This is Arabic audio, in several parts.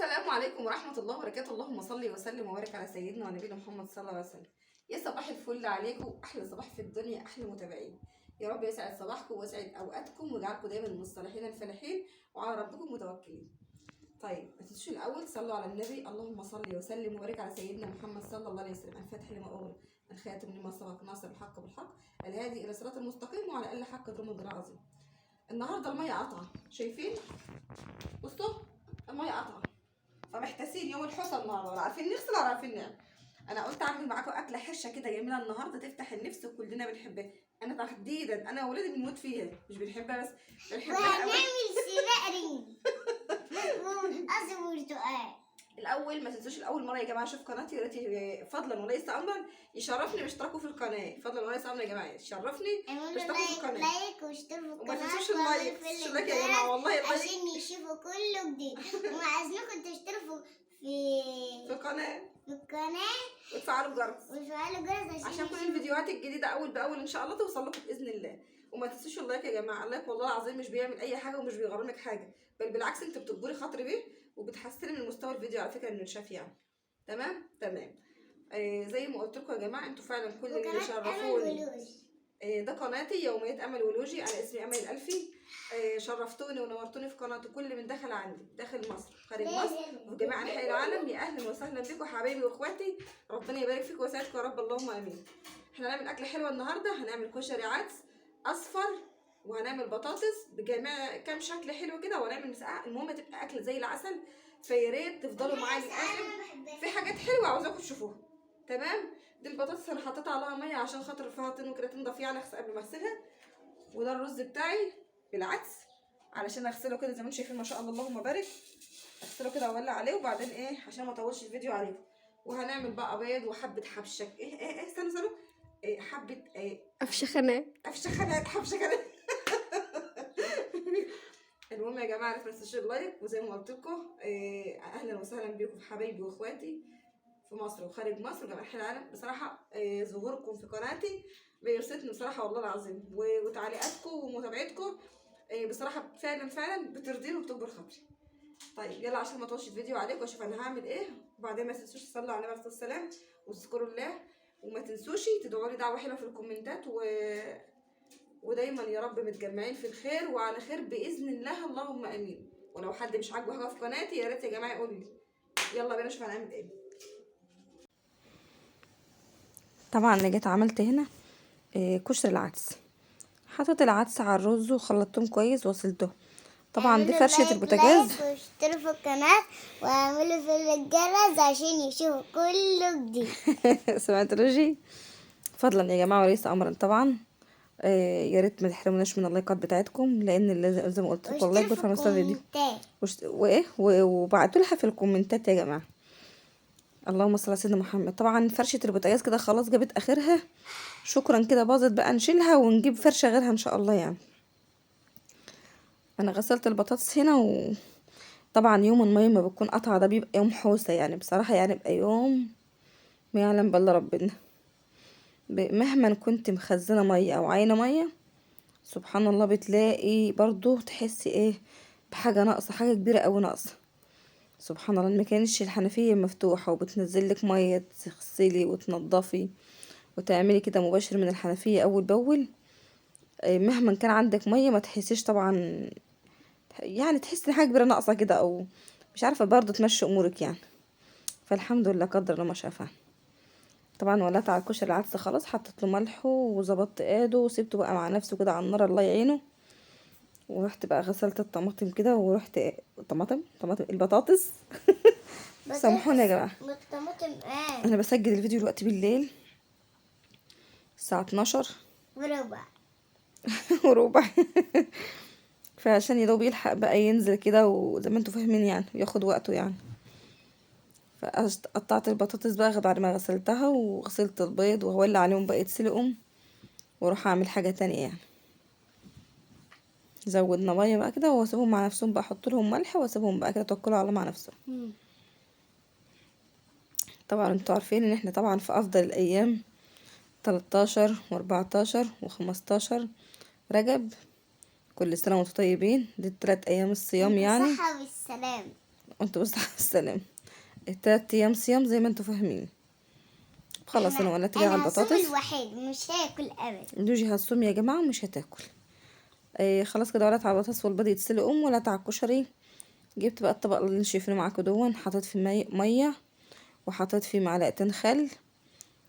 السلام عليكم ورحمة الله وبركاته. اللهم صل وسلم وبارك على سيدنا ونبينا محمد صلى الله عليه وسلم. يا صباح الفل عليكم، أحلى صباح في الدنيا، أحلى متابعين. يا رب يسعد صباحكم ويسعد أوقاتكم ويجعلكم دايما من الصالحين الفلاحين وعلى ربكم متوكلين. طيب ما تنسوش الأول صلوا على النبي. اللهم صل وسلم وبارك على سيدنا محمد صلى الله عليه وسلم. الفاتح لما أغلق، الخاتم لما سبق، ناصر الحق بالحق، الهادي إلى صراط المستقيم، وعلى أقل حق قدر من عظيم. النهارده المية قطعة، شايفين؟ بصوا المية قطعة، فمحتاسين يوم الحصى النهارده، ولا عارفين نغسل ولا عارفين نعمل. انا قلت اعمل معاكم اكله حرشه كده جميله النهارده تفتح النفس وكلنا بنحبها. انا تحديدا انا واولادي بنموت فيها، مش بنحبها بس بنحبها قوي. وهنعمل سلقري قصدي برتقال. الاول ما تنسوش الاول مره يا جماعه اشوف قناتي، يا ريت فضلا وليس امرا يشرفني باشتراكوا في القناه. فضلا وليس امرا يا جماعه يشرفني باشتراكوا في القناه. لايك واشتركوا في وما القناه تنسوش اللايك يا جماعه، والله اللايك عشان يشوفوا كل جديد. وعايزينكم تشتركوا في القناه القناه وتفعلوا الجرس وتفعلوا الجرس عشان كل الفيديوهات الجديده اول باول ان شاء الله توصل لكم باذن الله. وما تنسوش اللايك يا جماعه، اللايك والله العظيم مش بيعمل اي حاجه ومش بيغرمك حاجه، بل بالعكس انت بتجبري خاطري بيه وبتحسني من مستوى الفيديو على فكره انه يتشاف يعني. تمام. زي ما قلت لكم يا جماعه، انتوا فعلا كل اللي شرفوني. ده قناتي يوميات امل ولوجي، انا اسمي امل الالفي. شرفتوني ونورتوني في قناتي كل من دخل عندي، داخل مصر خارج مصر وفي جميع انحاء العالم. يا اهلا وسهلا بكم حبايبي واخواتي، ربنا يبارك فيكم ويسعدكم يا رب، اللهم امين. احنا هنعمل اكله حلوه النهارده، هنعمل كشري عدس اصفر، وهنعمل بطاطس بجميع كام شكل حلو كده، وهنعمل مسقعه. المهم تبقى اكله زي العسل، فيا ريت تفضلوا معايا للاخر، في حاجات حلوه عاوزاكم تشوفوها. تمام. دي البطاطس انا حطيت عليها ميه عشان خاطر فيها طين وكده تنضف يعني قبل ما اغسلها. وده الرز بتاعي بالعدس علشان اغسله كده زي ما انتم شايفين ما شاء الله اللهم بارك. اغسله كده واولع عليه، وبعدين عشان ما اطولش الفيديو عليكم. وهنعمل بقى بيض وحبه حبشك استنوا حبه افشخانات حبشخانات. المهم يا جماعه، ما تنسوش اللايك، وزي ما قلت لكم اهلا وسهلا بيكم حبايبي واخواتي في مصر وخارج مصر وجميع انحاء العالم. بصراحه ظهوركم في قناتي بيبسطني بصراحه والله العظيم، وتعليقاتكم ومتابعتكم بصراحه فعلا بترضيني وبتكبر خاطري. طيب يلا عشان ما اطولش الفيديو عليكم واشوف انا هعمل ايه. وبعدين ما تنسوش تصلوا على النبي عليه الصلاه والسلام وتذكروا الله، وما تنسوش تدعوا لي دعوه حلوه في الكومنتات ودايما يا رب متجمعين في الخير وعلى خير باذن الله، اللهم امين. ولو حد مش عاجبه حاجه في قناتي يا ريت يا جماعه يقول لي. يلا بينا نشوف هنعمل ايه. طبعا انا جيت عملت هنا كشري العدس، حطيت العدس على الرز وخلطتهم كويس وغسلته. طبعا دي فرشة البوتاجاز. واشتركوا في القناه واعملوا في الجرس عشان يشوفوا كل جديد. سمعت رجي؟ فضلا يا جماعه وليس امرا طبعا. يا ريت ما تحرموناش من اللايكات بتاعتكم، لان زي ما قلت لكم اللايك بيرفع مستوى الفيديو. وبعتوا لها في الكومنتات يا جماعه. اللهم صل على سيدنا محمد. طبعا فرشه البوتاجاز كده خلاص جابت اخرها، شكرا كده باظت بقى، نشيلها ونجيب فرشه غيرها ان شاء الله يعني. انا غسلت البطاطس هنا، وطبعا يوم الميه ما بتكون قطعه ده بيبقى يوم حوسه يعني بصراحه، يعني بيبقى يوم ما يعلم بالله ربنا. مهما كنت مخزنه ميه او عاينه ميه، سبحان الله بتلاقي برضو تحسي بحاجه ناقصه، حاجه كبيره قوي ناقصه. سبحان الله، ما كانش الحنفيه مفتوحه وبتنزلك ميه تغسلي وتنضفي وتعملي كده مباشر من الحنفيه اول باول. مهما كان عندك ميه ما تحسيش طبعا، يعني تحسي ان حاجه كبيره ناقصه كده، او مش عارفه برضو تمشي امورك يعني. فالحمد لله قدر الله ما شاء فعل. طبعا ولعت على الكشري العدس خلاص، حطيت له ملح وظبطت ايده وسبته بقى مع نفسه كده على النار الله يعينه. ورحت بقى غسلت الطماطم كده، ورحت طماطم البطاطس. سامحوني يا جماعه، انا بسجل الفيديو دلوقتي بالليل الساعه 12 وربع فعشان يدوب يلحق بقى ينزل كده، وزي ما انتوا فاهمين يعني ياخد وقته يعني. فقطعت البطاطس بقى بعد ما غسلتها، وغسلت البيض وهولع عليهم بقى يتسلقوا، واروح اعمل حاجه تانية يعني. زودنا ميه بقى كده واسيبهم مع نفسهم بقى، احط لهم ملح واسيبهم بقى كده توكلوا على مع نفسهم. طبعا انتوا عارفين ان احنا طبعا في افضل الايام 13 و14 و15 رجب. كل سنه وانتم طيبين، دي 3 ايام الصيام يعني. بالصحة والسلام. وانتوا بس على السلامة. التلات ايام صيام زي ما انتوا فاهمين. خلاص انا ولدت جاي على انا هصوم البطاطس. الوحيد مش هاكل ابدا. لوجي هتصوم يا جماعة ومش هتاكل. خلاص كده ولدت على البطاطس والبيض يتسلق، ولدت على الكشري. جبت بقى الطبق اللي شايفينه معاكم دون، حطيت فيه مية، وحطيت فيه معلقتين خل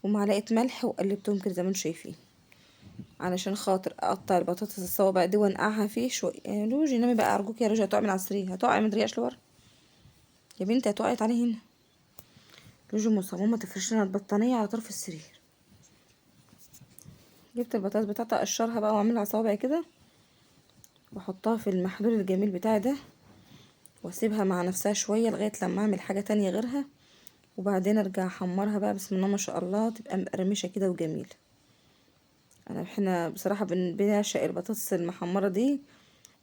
ومعلقة ملح، وقلبتهم كده زي ما انتم شايفين، علشان خاطر اقطع البطاطس الصوابع دي وانقعها فيه شويه. يا لوجي نامي بقى ارجوك يا لوجي، هتقعي من على السرير، هتقعي ما تريقش لورا يا بنتي، هتقعي تعالي هنا. لوجي مصممه تفرش لنا البطانيه على طرف السرير. جبت البطاطس بتاعتي اقشرها بقى واعملها صوابع كده، واحطها في المحلول الجميل بتاعي ده، واسيبها مع نفسها شويه لغايه لما اعمل حاجه تانية غيرها، وبعدين ارجع احمرها بقى بسم الله ما شاء الله، تبقى مقرمشه كده وجميله. احنا بصراحه بنعشق البطاطس المحمره دي،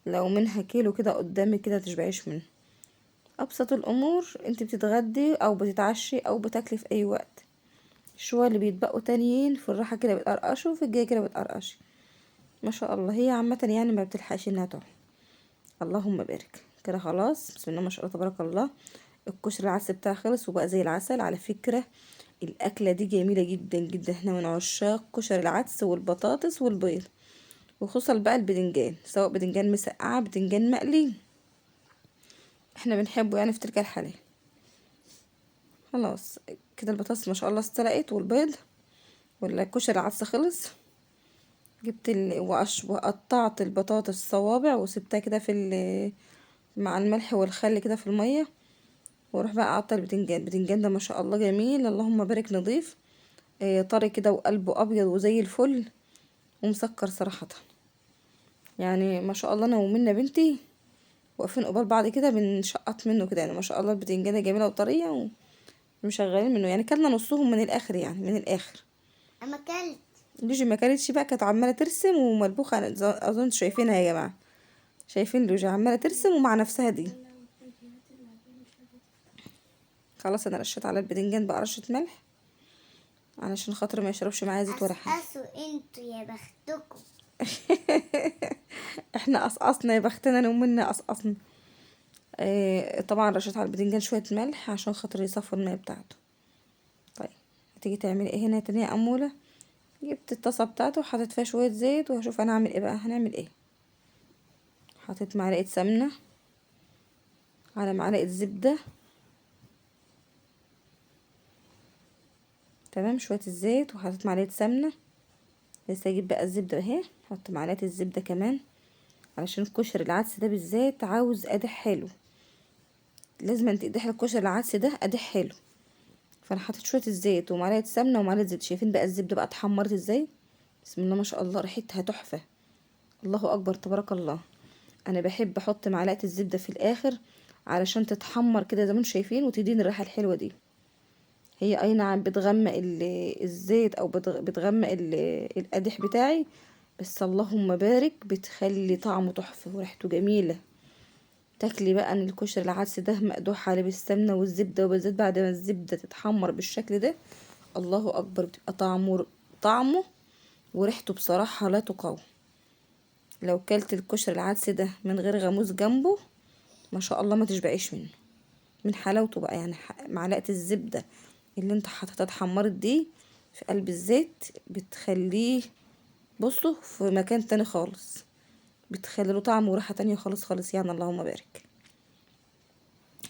لو منها كيلو كده قدامك كده تشبعيش منه. ابسط الامور انت بتتغدي او بتتعشي او بتاكلي في اي وقت. الشوية اللي بيتبقوا تانيين في الراحة كده بتقرقشوا، وفي الجاي كده بتقرقشي. ما شاء الله هي عامة يعني ما بتلحقش انها تقع. اللهم بارك كده. خلاص بسم الله ما شاء الله تبارك الله. الكشري العدس بتاعي خلص وبقى زي العسل. على فكرة الاكلة دي جميلة جدا جدا، احنا من عشاق كشري العدس والبطاطس والبيض، وخصوصا بقى البدنجان، سواء بدنجان مسقعة بدنجان مقلي، احنا بنحبه يعني في تلك الحالة. خلاص كده البطاطس ما شاء الله استلقت والبيض والكشري العدس خلص. جبت وقطعت البطاطس صوابع وسبتها كده مع الملح والخل كده في الميه، واروح بقى اقطع البتنجان ده ما شاء الله جميل، اللهم بارك، نضيف، طري كده وقلبه ابيض وزي الفل ومسكر صراحه. يعني ما شاء الله انا ومنى بنتي واقفين قبال بعض كده بنشقط منه كده، يعني ما شاء الله البتنجانه جميله وطريه ومشغلين منه، يعني كلنا نصهم من الاخر، يعني من الاخر. اما اكلت. لوجي ما كانتش بقى، كانت عماله ترسم وملبوخه، اظن شايفينها يا جماعه، شايفين لوجي عماله ترسم ومع نفسها دي. خلاص انا رشيت على البدنجان بقى رشه ملح علشان خاطر ما يشربش معايا زيت ولا حاجه. قصقصوا انتوا يا بختكم. احنا قصقصنا يا بختنا، انا ومنا قصقصنا. طبعا رشيت على البدنجان شويه ملح عشان خاطر يصفوا الميه بتاعته. طيب هتيجي تعملي ايه هنا تانية يا اموله؟ جبت الطاسه بتاعته وحطيت فيها شويه زيت، وهشوف انا هعمل ايه بقى. هنعمل ايه؟ حطيت معلقه سمنه على معلقه زبده، تمام، شويه الزيت وحطيت معلقه سمنه. لسه اجيب بقى الزبده اهي، احط معلقه الزبده كمان، علشان الكشري العدس ده بالذات عاوز قدح حلو، لازم انت تقدحي الكشري العدس ده قدح حلو. فانا حطيت شويه الزيت ومعلقه سمنه ومعلقه زيت. شايفين بقى الزبده بقى اتحمرت ازاي؟ بسم الله ما شاء الله ريحتها تحفه. الله اكبر تبارك الله. انا بحب احط معلقه الزبده في الاخر علشان تتحمر كده زي ما انتم شايفين وتديني الريحه الحلوه دي. هي اي نعم بتغمق الزيت او بتغمق القدح بتاعي، بس اللهم بارك بتخلي طعمه تحفه وريحته جميله. تاكلي بقى ان الكشري العدس ده مقدوح عليه بالسمنه والزبده، وبالذات بعد ما الزبده تتحمر بالشكل ده، الله اكبر بتبقى طعمه وريحته بصراحه لا تقاوم. لو كلت الكشري العدس ده من غير غاموس جنبه ما شاء الله ما تشبعيش منه من حلاوته بقى. يعني معلقه الزبده اللي انت حطيتها اتحمرت دي في قلب الزيت بتخليه، بصوا، في مكان تاني خالص، بتخلي له طعم وريحه تانية خالص خالص، يعني اللهم بارك.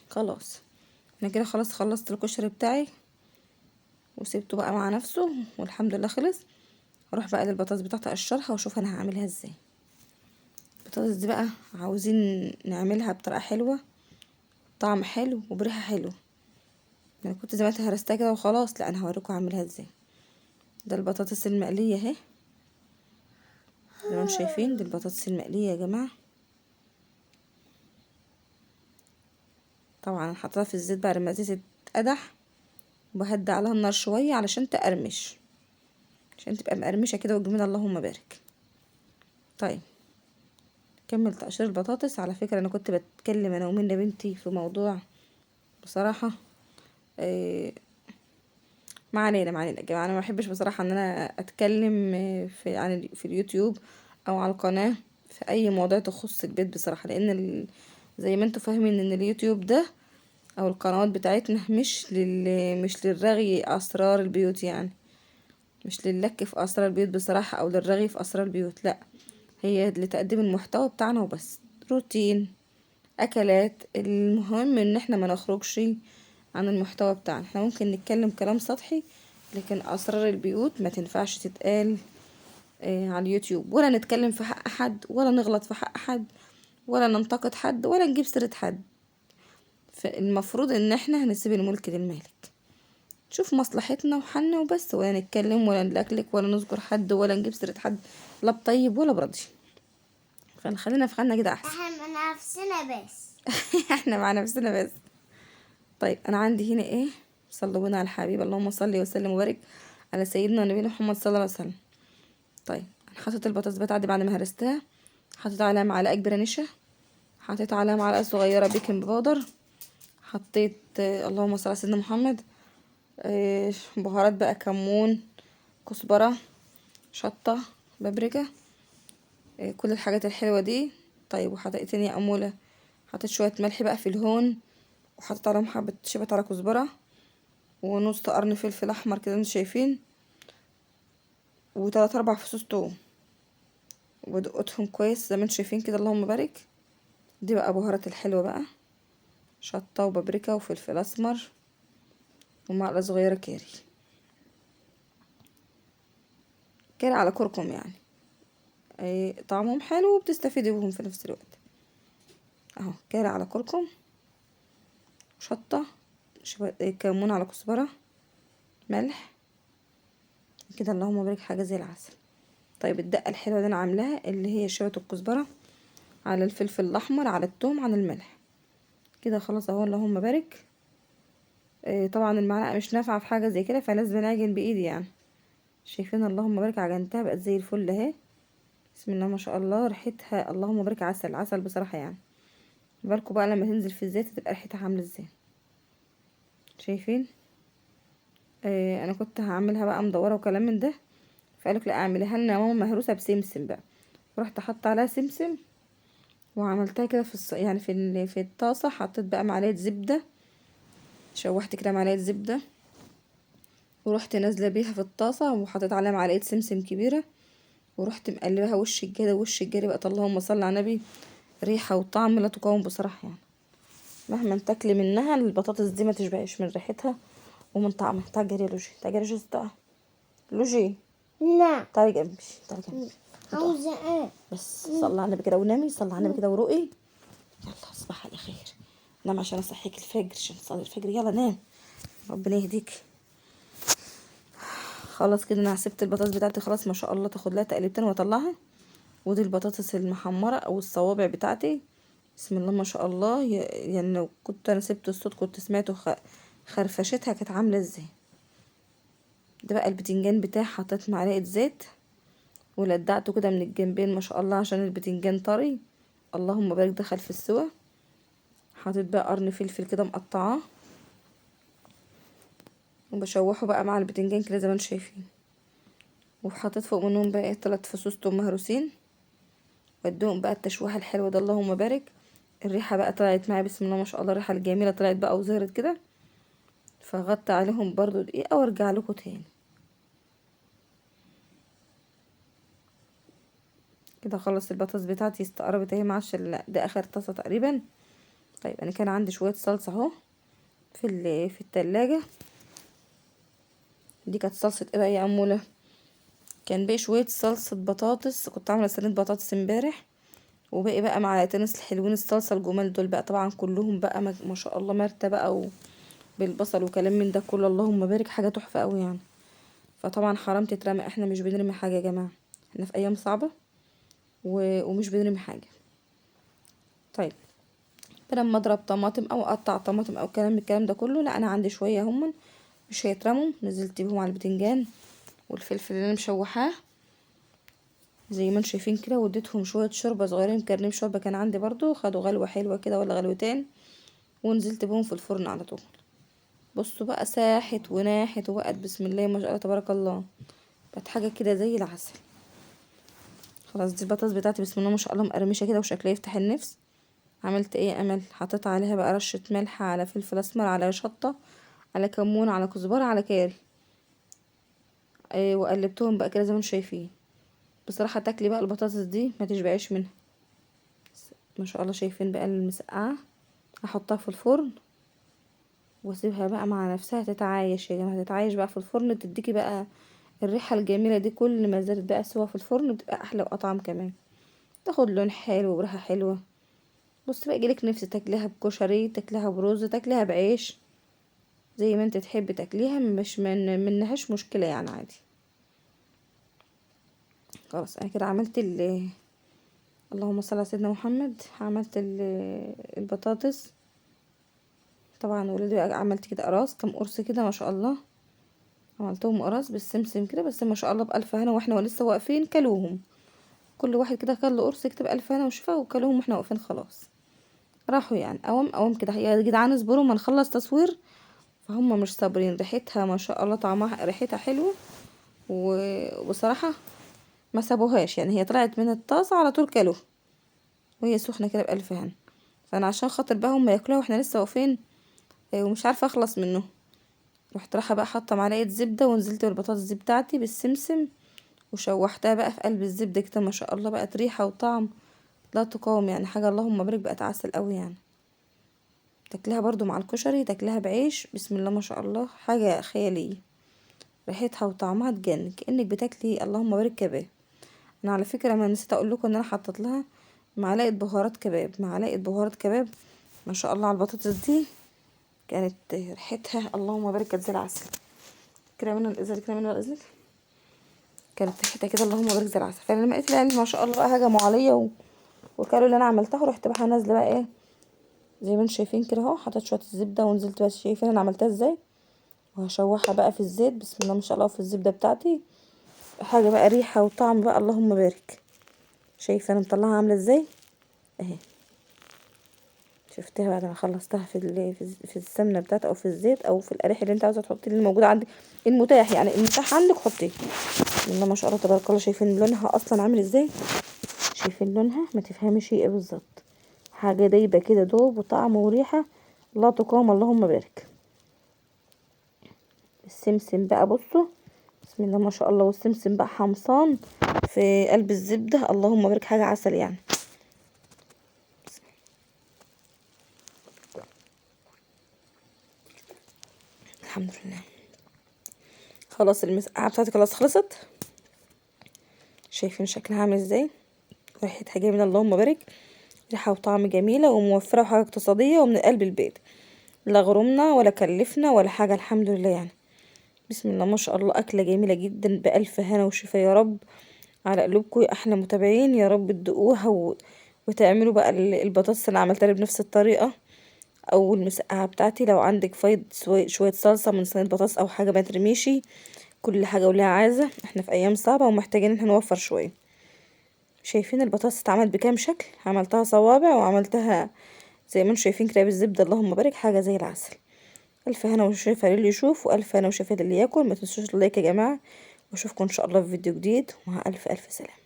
خلاص انا كده خلاص خلصت الكشري بتاعي وسيبته بقى مع نفسه والحمد لله خلص. اروح بقى للبطاطس بتاعتي اقشرها واشوف انا هعملها ازاي. البطاطس دي بقى عاوزين نعملها بطريقه حلوه، طعم حلو وبريحه حلوه. انا كنت زمان هرستها كده وخلاص، لا انا هوريكم اعملها ازاي. ده البطاطس المقليه اهي زي ما انتم شايفين، دي البطاطس المقليه يا جماعه. طبعا انا حطيتها في الزيت بعد ما الزيت اتقدح، وبهدي عليها النار شويه علشان تقرمش، عشان تبقى مقرمشه كده وجميله اللهم بارك. طيب كمل تقشير البطاطس. على فكرة انا كنت بتكلم انا ومنى بنتي في موضوع بصراحة، إيه، ما علينا يا جماعة. انا ما بحبش بصراحة ان انا اتكلم في اليوتيوب او على القناة في اي مواضيع تخص البيت بصراحة، لان زي ما انتوا فاهمين ان اليوتيوب ده او القنوات بتاعتنا مش للرغي اسرار البيوت يعني، مش للك في اسرار البيوت بصراحة، او للرغي في اسرار البيوت، لا، هي لتقديم المحتوى بتاعنا وبس. روتين، اكلات، المهم ان احنا ما نخرجش عن المحتوى بتاعنا. احنا ممكن نتكلم كلام سطحي، لكن اسرار البيوت ما تنفعش تتقال على اليوتيوب، ولا نتكلم في حق حد، ولا نغلط في حق حد، ولا ننتقد حد، ولا نجيب سيرة حد. فالمفروض ان احنا هنسيب الملك للمالك، نشوف مصلحتنا وحالنا وبس، ولا نتكلم ولا نلكلك ولا نذكر حد ولا نجيب سيرة حد، لا بطيب ولا برضي. فنخلينا في حالنا كده احسن. احنا مع نفسنا بس. احنا مع نفسنا بس. طيب انا عندي هنا ايه، صلوا بنا على الحبيب، اللهم صل وسلم وبارك على سيدنا ونبينا محمد صلى الله عليه وسلم. طيب انا حطيت البطاطس بتاعتي بعد ما هرستها، حطيت عليها معلقه كبيره نشا، حطيت عليها معلقه صغيره بيكنج باودر، حطيت اللهم صل على سيدنا محمد بهارات بقى، كمون، كزبره، شطه، بابريكا، كل الحاجات الحلوه دي. طيب وحطيت تاني يا اموله، حطيت شويه ملح بقى في الهون، وحطيت عليهم حبه شبت على كزبره، ونص قرن فلفل احمر كده انتوا شايفين، وتلات اربع فصوص توم، ودقتهم كويس زي ما انتوا شايفين كده، اللهم بارك. دي بقى بهارات الحلوة بقى، شطة وبابريكا وفلفل اسمر ومعلقة صغيرة كاري، كاري على كركم يعني، طعمهم حلو وبتستفيدي بهم في نفس الوقت. اهو كاري على كركم، شطة، كمون على كزبرة، ملح كده، اللهم بارك، حاجة زي العسل. طيب الدقة الحلوة دي انا عاملاها، اللي هي شبت الكزبرة على الفلفل الاحمر على التوم على الملح كده، خلاص اهو اللهم بارك. طبعا المعلقة مش نافعة في حاجة زي كده، فلازم اعجن بايدي يعني. شايفين اللهم بارك، عجنتها بقت زي الفل اهي، بسم الله ما شاء الله، ريحتها اللهم بارك عسل عسل بصراحة يعني. بالكوا بقى لما تنزل في الزيت تبقى ريحتها عاملة ازاي. شايفين انا كنت هعملها بقى مدورة وكلام من ده، فقالك لا اعملها لنا يا ماما مهروسة بسمسم بقى، رحت حط عليها سمسم وعملتها كده يعني في الطاسة، حطيت بقى معلقة زبدة، شوحت كده معلقة زبدة، ورحت نازلة بيها في الطاسة، وحطيت عليها معلقة سمسم كبيرة، ورحت مقلبها وش الجاده وش الجاري بقى، اللهم صل على النبي، ريحة وطعم لا تقاوم بصراحة يعني. مهما تاكلي منها البطاطس دي ما تشبعيش من ريحتها ومن طعمها. تعالي جري يا لوجي، تعالي جري يا جوز، لوجي لا تعالي جنبي، تعالي جنبي. عاوزة ايه؟ بس صلي على النبي كده ونامي، صلي على النبي كده ورقي، يلا صباح على خير، نام عشان اصحيك الفجر، عشان تصلي الفجر، يلا نام، ربنا يهديك. خلاص كده انا سبت البطاطس بتاعتي خلاص ما شاء الله، تاخد لها تقليبتين واطلعها. ودي البطاطس المحمرة او الصوابع بتاعتي، بسم الله ما شاء الله، يعني لو كنت انا سبت الصوت كنت سمعته خرفشتها كانت عاملة ازاي. ده بقى البتنجان بتاعي، حطيت معلقة زيت ولدعته كده من الجنبين ما شاء الله عشان البتنجان طري، اللهم بارك دخل في السوا. حطيت بقى قرن فلفل كده مقطعاه، وبشوحه بقى مع البتنجان كده زي ما انتم شايفين. وحطيت فوق منهم بقى 3 فصوص توم مهروسين، وادوهم بقى التشويحه الحلوه ده، اللهم بارك. الريحه بقى طلعت معايا بسم الله ما شاء الله، الريحه الجميله طلعت بقى وظهرت كده، فغطي عليهم برضو دقيقه وارجع لكم تاني كده. خلص البطاطس بتاعتي استقربت اهي معش ده اخر طاسه تقريبا. طيب انا كان عندي شويه صلصه اهو في التلاجة، دي كانت صلصه ايه بقى يا اموله، كان بقى شويه صلصه بطاطس، كنت عامله صينيه بطاطس امبارح، وباقي بقى معلقتين الحلوين الصلصه الجمال دول بقى، طبعا كلهم بقى ما شاء الله مرتة بقى بالبصل وكلام من ده كله، اللهم بارك، حاجه تحفه قوي يعني. فطبعا حرام تترمى، احنا مش بنرمي حاجه يا جماعه، احنا في ايام صعبه ومش بنرمي حاجه. طيب لما اضرب طماطم او اقطع طماطم او الكلام ده كله، لا انا عندي شويه هم مش هيترموا، نزلت بيهم على البتنجان والفلفل اللي انا مشوحاه زي ما انتم شايفين كده، واديتهم شويه شوربه صغيرين، كرنيم شوربه كان عندي برضو، خدوا غلوه حلوه كده ولا غلوتين، ونزلت بهم في الفرن على طول. بصوا بقى ساحت وناحت وبقت بسم الله ما شاء الله تبارك الله، بقت حاجه كده زي العسل. خلاص دي البطاطس بتاعتي بسم الله ما شاء الله مقرمشه كده وشكلها يفتح النفس. عملت ايه يا امل؟ حطيت عليها بقى رشة ملح، على فلفل اسمر، على شطة، على كمون، على كزبرة، على كاري. وقلبتهم بقى كده زي ما انتم شايفين. بصراحة تاكلي بقى البطاطس دي ما تشبعيش منها. ما شاء الله، شايفين بقى المسقعة. هحطها في الفرن واسيبها بقى مع نفسها تتعايش يا جماعة، تتعايش بقى في الفرن، تديكي بقى الريحة الجميلة دي. كل ما زادت بقى سوا في الفرن بتبقى احلى واطعم كمان، تاخد لون حلو وريحة حلوة. بص بقى، يجيلك نفس تاكليها بكشري، تاكليها برز، تاكليها بعيش، زي ما انت تحبي تاكليها، مش منهاش مشكلة يعني، عادي. خلاص انا كده عملت اللهم صل على سيدنا محمد. عملت البطاطس. طبعا ولادي بقى عملت كده قراص، كام قرص كده ما شاء الله. عملتهم قراص بالسمسم كده، بس ما شاء الله بألف هنا، واحنا لسه واقفين كلوهم. كل واحد كده كل قرص يكتب ألف هنا وشفا، وكلوهم واحنا واقفين خلاص. راحوا يعني قوام كده. يا جدعان اصبروا ما نخلص تصوير. فهم مش صابرين. ريحتها ما شاء الله، طعمها ريحتها حلوه. وبصراحه ما سابوهاش يعني، هي طلعت من الطاسه على طول كلوها وهي سخنه كده بألف هنا. فانا عشان خاطر بقى هم ياكلوها واحنا لسه واقفين ومش عارفه اخلص منه، رحت رايحه بقى حاطه معلقه زبده، ونزلت بالبطاطس دي بتاعتي بالسمسم، وشوحتها بقى في قلب الزبده كده. ما شاء الله بقت ريحه وطعم لا تقاوم يعني، حاجه اللهم بارك، بقت عسل قوي يعني. تاكلها برضو مع الكشري، تاكلها بعيش، بسم الله ما شاء الله، حاجه خياليه. ريحتها وطعمها تجنن، كأنك بتاكلي اللهم بارك كباب. انا على فكره ما نسيت اقول لكم ان انا حطيت لها معلقه بهارات كباب، معلقه بهارات كباب. ما شاء الله على البطاطس دي، كانت ريحتها اللهم بارك، كانت زي العسل. كده منها الازاز، كده منها الازاز، كانت ريحتها كده اللهم بارك زي العسل. فانا لما لقيت العيال ما شاء الله بقى هجموا عليا وكلوا اللي انا عملتها، ورحت بقى نازله بقى ايه زي ما انتم شايفين كده اهو. حطيت شويه الزبده ونزلت بقى، شايفين انا عملتها ازاي. وهشوحها بقى في الزيت بسم الله ما شاء الله، في الزبده بتاعتي. حاجه بقى ريحه وطعم بقى اللهم بارك. شايفه انا مطلعها عامله ازاي اهي. شفتها بعد ما خلصتها في السمنه بتاعتها، او في الزيت، او في القريح اللي انت عاوزه تحطيه، اللي موجود عندك، المتاح يعني، المتاح عندك حطيه. بسم الله ما شاء الله تبارك الله. شايفين لونها اصلا عامل ازاي؟ شايفين لونها ما تفهمش ايه بالظبط، حاجه دايبه كده، دوب وطعم وريحه لا تقاوم اللهم بارك. السمسم بقى بصوا، بسم الله ما شاء الله، والسمسم بقى حمصان في قلب الزبده، اللهم بارك، حاجه عسل يعني. الحمد لله. خلاص المسقعه بتاعتي خلاص خلصت. شايفين شكلها عامل ازاي؟ ريحتها جميله اللهم بارك، ريحه وطعم جميله وموفره وحاجه اقتصاديه ومن قلب البيت، لا غرمنا ولا كلفنا ولا حاجه، الحمد لله يعني. بسم الله ما شاء الله، اكله جميله جدا، بألف هنا وشفا يا رب على قلوبكم يا احلى متابعين. يا رب تدوقوها وتعملوا بقى البطاطس اللي عملتها بنفس الطريقه، او المسقعه بتاعتي. لو عندك فايض شويه صلصه من صينيه بطاطس او حاجه ما ترميشي، كل حاجه ولها عازه. احنا في ايام صعبه ومحتاجين ان احنا نوفر شويه. شايفين البطاطس اتعملت بكام شكل؟ عملتها صوابع، وعملتها زي ما انتم شايفين كده بالزبده، اللهم بارك، حاجه زي العسل. الف هنا وشفا للي يشوف، والف هنا وشفا للي ياكل. ما تنسوش اللايك يا جماعه، واشوفكم ان شاء الله في فيديو جديد، ومع الف الف سلامه.